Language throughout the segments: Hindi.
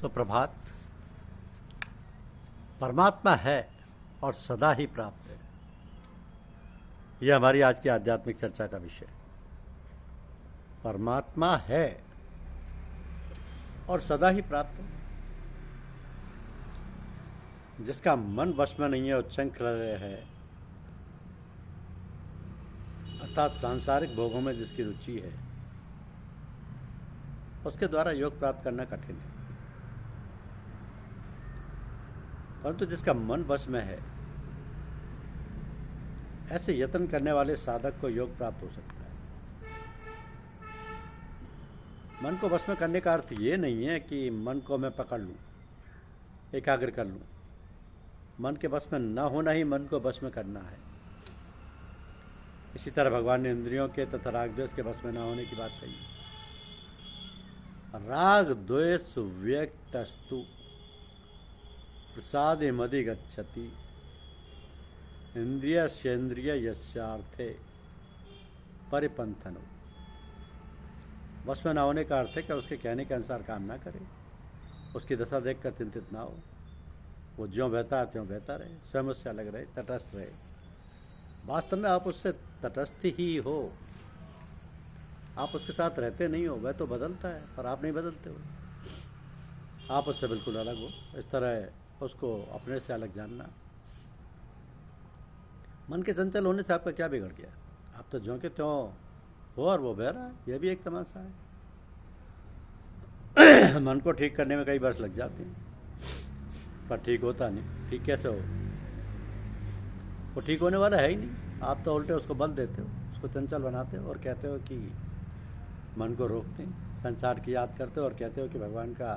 सुप्रभात। परमात्मा है और सदा ही प्राप्त है, यह हमारी आज की आध्यात्मिक चर्चा का विषय। परमात्मा है और सदा ही प्राप्त है। जिसका मन वश में नहीं है, उच्छृंखल है, अर्थात सांसारिक भोगों में जिसकी रुचि है, उसके द्वारा योग प्राप्त करना कठिन है। परंतु जिसका मन वश में है, ऐसे यत्न करने वाले साधक को योग प्राप्त हो सकता है। मन को वश में करने का अर्थ ये नहीं है कि मन को मैं पकड़ लूं, एकाग्र कर लूं। मन के वश में न होना ही मन को वश में करना है। इसी तरह भगवान ने इंद्रियों के तथा राग द्वेष के वश में न होने की बात कही। राग द्वेष व्यक्तस्तु प्रसादे मदि गच्छति इंद्रियस्येन्द्रिय यस्यार्थे परिपंथनो। वश में न होने का अर्थ है कि उसके कहने के अनुसार काम ना करे, उसकी दशा देखकर चिंतित ना हो। वो ज्यों बहता है त्यों बहता रहे, स्वयं उससे अलग रहे, तटस्थ रहे। वास्तव में आप उससे तटस्थ ही हो, आप उसके साथ रहते नहीं हो। वह तो बदलता है पर आप नहीं बदलते हो, आप उससे बिल्कुल अलग हो। इस तरह उसको अपने से अलग जानना। मन के चंचल होने से आपका क्या बिगड़ गया? आप तो ज्यों के त्यों हो और वो बह रहा है। यह भी एक तमाशा है। मन को ठीक करने में कई वर्ष लग जाते हैं, पर ठीक होता नहीं। ठीक कैसे हो? वो ठीक होने वाला है ही नहीं। आप तो उल्टे उसको बल देते हो, उसको चंचल बनाते हो और कहते हो कि मन को रोकते हैं, संसार की याद करते हो और कहते हो कि भगवान का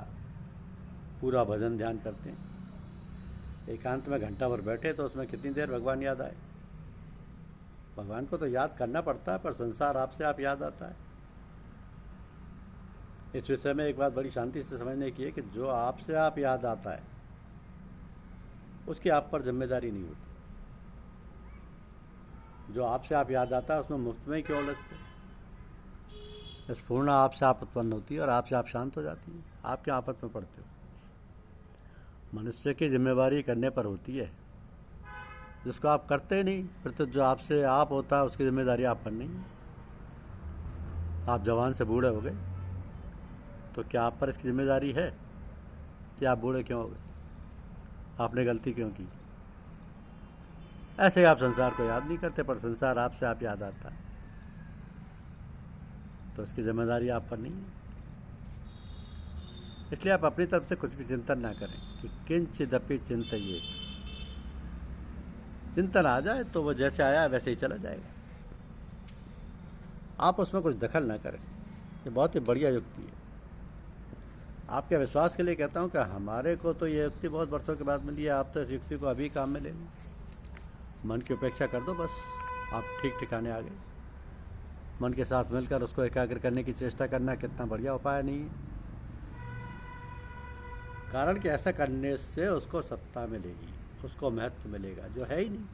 पूरा भजन ध्यान करते हैं। एकांत में घंटा भर बैठे तो उसमें कितनी देर भगवान याद आए? भगवान को तो याद करना पड़ता है, पर संसार आपसे आप याद आता है। इस विषय में एक बात बड़ी शांति से समझने की है कि जो आपसे आप याद आता है, उसकी आप पर जिम्मेदारी नहीं होती। जो आपसे आप याद आता है उसमें मुफ्त में ही क्यों लगते? स्फूर्णा आपसे आप उत्पन्न होती है और आपसे आप शांत हो जाती है। आप क्या आफत में पड़ते हो? मनुष्य की जिम्मेवारी करने पर होती है, जिसको आप करते नहीं। फिर तो जो आपसे आप होता है उसकी जिम्मेदारी आप पर नहीं है। आप जवान से बूढ़े हो गए तो क्या आप पर इसकी जिम्मेदारी है कि आप बूढ़े क्यों हो गए? आपने गलती क्यों की? ऐसे ही आप संसार को याद नहीं करते, पर संसार आपसे आप याद आता है, तो इसकी जिम्मेदारी आप पर नहीं है। इसलिए आप अपनी तरफ से कुछ भी चिंतन ना करें कि किंचिदपि चिंतयेत। चिंतन आ जाए तो वो जैसे आया वैसे ही चला जाएगा। आप उसमें कुछ दखल ना करें। ये बहुत ही बढ़िया युक्ति है। आपके विश्वास के लिए कहता हूँ कि हमारे को तो ये युक्ति बहुत वर्षों के बाद मिली है। आप तो इस युक्ति को अभी काम में ले लें। मन की उपेक्षा कर दो, बस आप ठीक ठिकाने आ गए। मन के साथ मिलकर उसको एकाग्र करने की चेष्टा करना कितना बढ़िया उपाय नहीं है। कारण कि ऐसा करने से उसको सत्ता मिलेगी, उसको महत्व मिलेगा, जो है ही नहीं।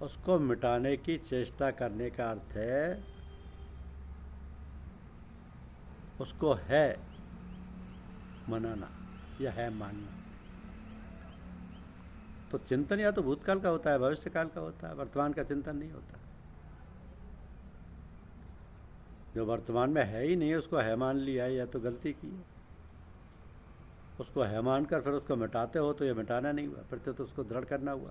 उसको मिटाने की चेष्टा करने का अर्थ है उसको है मनाना या है मानना। तो चिंतन या तो भूतकाल का होता है, भविष्य काल का होता है, वर्तमान का चिंतन नहीं होता। जो वर्तमान में है ही नहीं, उसको है मान लिया या तो गलती की है। उसको है मानकर फिर उसको मिटाते हो तो ये मिटाना नहीं हुआ, फिर तो उसको दृढ़ करना हुआ।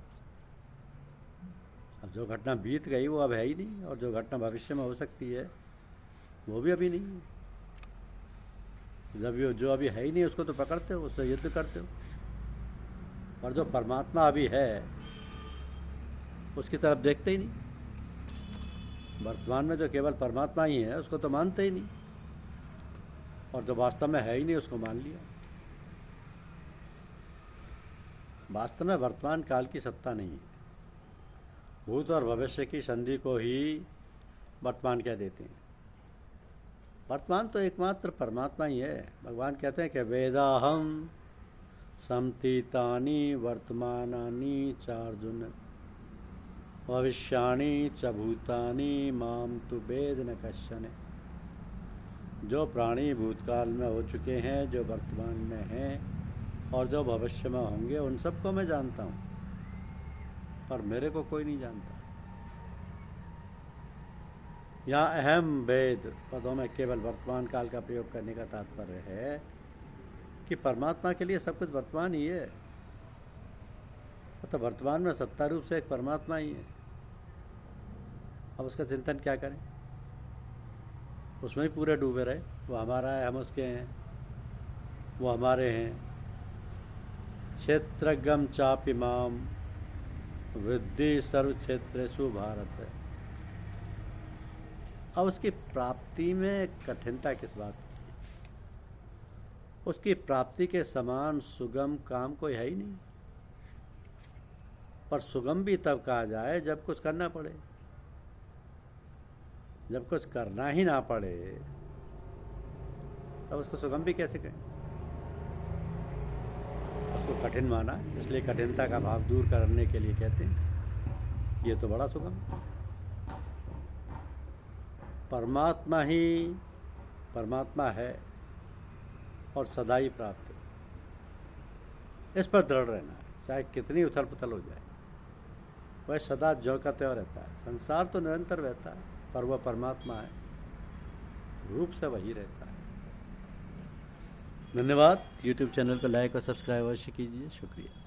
अब जो घटना बीत गई वो अब है ही नहीं, और जो घटना भविष्य में हो सकती है वो भी अभी नहीं है। जब जो अभी है ही नहीं उसको तो पकड़ते हो, उससे युद्ध करते हो। और जो परमात्मा अभी है उसकी तरफ देखते ही नहीं। वर्तमान में जो केवल परमात्मा ही है उसको तो मानते ही नहीं, और जो वास्तव में है ही नहीं उसको मान लिया। वास्तव में वर्तमान काल की सत्ता नहीं है। भूत और भविष्य की संधि को ही वर्तमान कह देते हैं। वर्तमान तो एकमात्र परमात्मा ही है। भगवान कहते हैं कि वेदाहम समतीतानि वर्तमानानि चार्जुन भविष्याणि च भूतानि माम तु वेद न कश्चन। जो प्राणी भूतकाल में हो चुके हैं, जो वर्तमान में हैं और जो भविष्य में होंगे, उन सबको मैं जानता हूँ, पर मेरे को कोई नहीं जानता। यहाँ अहम वेद पदों में केवल वर्तमान काल का प्रयोग करने का तात्पर्य है कि परमात्मा के लिए सब कुछ वर्तमान ही है। तो वर्तमान में सत्ता रूप से एक परमात्मा ही है। अब उसका चिंतन क्या करें, उसमें ही पूरे डूबे रहे। वो हमारा है, हम उसके हैं, वो हमारे हैं। क्षेत्रज्ञम चापिमाम विद्धि सर्व क्षेत्रेषु भारत है। अब उसकी प्राप्ति में कठिनता किस बात की? उसकी प्राप्ति के समान सुगम काम कोई है ही नहीं। पर सुगम भी तब कहा जाए जब कुछ करना पड़े। जब कुछ करना ही ना पड़े तब उसको सुगम भी कैसे कहें? उसको कठिन माना, इसलिए कठिनता का भाव दूर करने के लिए कहते हैं ये तो बड़ा सुगम। परमात्मा ही परमात्मा है और सदा ही प्राप्त है। इस पर दृढ़ रहना है, चाहे कितनी उथल पुथल हो जाए। वह सदा ज्यों का त्यों रहता है। संसार तो निरंतर रहता है, पर वह परमात्मा है, रूप से वही रहता है। धन्यवाद। YouTube चैनल को लाइक और सब्सक्राइब अवश्य कीजिए। शुक्रिया।